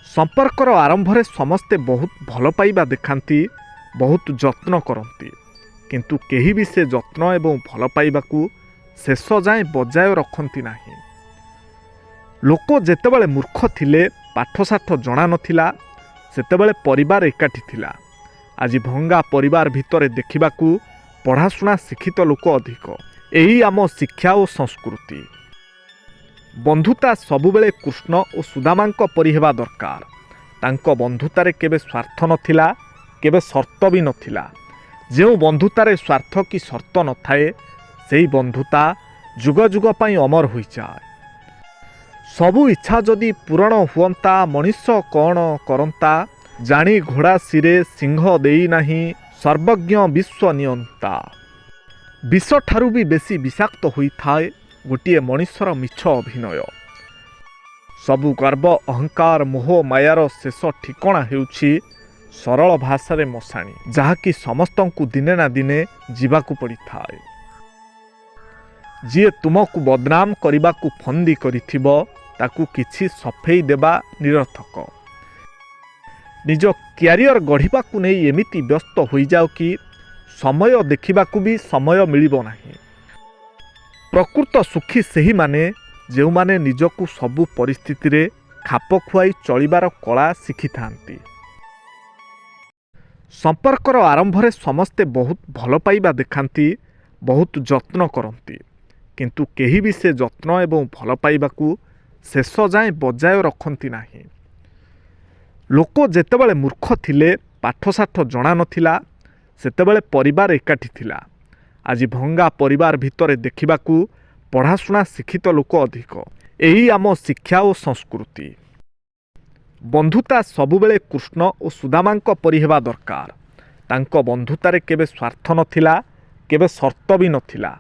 संपर्कर आरंभ में समस्ते बहुत भल पाइबा देखाती, बहुत जत्न करती, किंतु केही भी से जत्न एवं भल पाइबाकू शेष जाए बजाय रखती नहीं। लोक जेतेबेले मूर्ख थिले, पाठशाठ जना नथिला, सेतेबेले परिवार एकाठी थिला। आज भंगा परिवार भितरे देखिबाकू पढ़ाशुना शिक्षित लोक अधिक। यही आम शिक्षा और संस्कृति। बंधुता सबुबेले कृष्ण और सुदामांक परि हेबा दरकार। तांको बंधुतारे केबे स्वार्थ नथिला, केबे शर्त भी नथिला। जो बंधुतारे स्वार्थ की शर्त न थाए, सेही बंधुता जुग जुग पई अमर होई जाए। सबु इच्छा जदि पूरण हुअंता, मनुष्य कौन करंता। जानी घोड़ा सिरे सिंह देई नाही, सर्वज्ञ विश्व नियंता। विष ठारू भी बेसी विषाक्त होई थाए गोटे मनुष्यर मिछ अभिनय। सबु गर्व अहंकार मोह मायार शेष ठिकणा हेउछि सरल भाषा रे मशाणी, जहाँकि समस्तंकु दिने ना दिने जीवाकू पड़ी थाए। जी तुमको बदनाम करने फंदी करिथिबो, ताकू किछि सफेई देबा निरर्थक। निज क्यारियर गढ़िबाकू नहीं एमिति व्यस्त होई जाओ कि समय देखिबाकू भी समय मिलिबो नाही। प्रकृत सुखी सेही माने जो माने निजकू सबु परिस्थिति रे खाप खुआई चलिबार कला शिखि थांती। संपर्कर आरंभ में समस्ते बहुत भल पाइबा देखाती, बहुत जत्न करती, किंतु केही भी से जत्न एवं भल पाइबाकू शेष जाए बजाय रखती नहीं। लोक जेतेबेले मूर्ख थिले, पाठशाठ जना नथिला, सेतेबेले परिवार एकाठी थिला। आज भंगा परिवार भितरे देखिबाकू पढ़ाशुना शिक्षित लोक अधिक। यही आम शिक्षा और संस्कृति। बंधुता सबुबेले कृष्ण और सुदामांक परि हेबा दरकार। तांको बंधुतारे केबे स्वार्थ नथिला, केबे शर्त भी नथिला।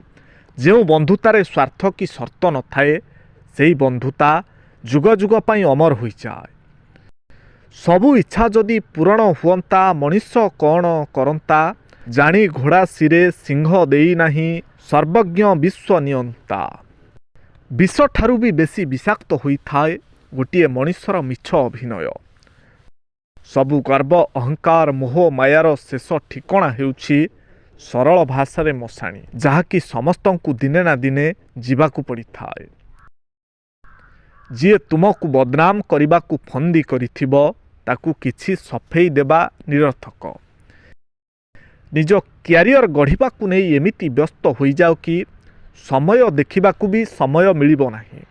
जो बंधुतारे स्वार्थ की शर्त न थाए, सेही बंधुता जुग जुग पई अमर होई जाए। सबु इच्छा जदि पूरण हुअंता, मनुष्य कौन करंता। जानी घोड़ा सिरे सिंह देई नाही, सर्वज्ञ विश्व नियंता। विष ठारू भी बेसी विषाक्त होई थाए गोटे मनुष्यर मिछ अभिनय। सबु गर्व अहंकार मोह मायार शेष ठिकणा हेउछि सरल भाषा रे मशाणी, जहाँकि समस्तंकु दिने ना दिने जीवाकू पड़ी थाए। जी तुमको बदनाम करने फंदी करिथिबो, ताकू किछि सफेई देबा निरर्थक। निज क्यारियर गढ़िबाकू नहीं एमिति व्यस्त होई जाओ कि समय देखिबाकू भी समय मिलिबो नाही।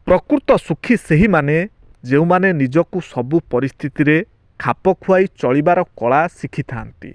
प्रकृत सुखी सेही माने जो माने निजकू सबु परिस्थिति रे खाप खुआई चलिबार कला शिखि थांती।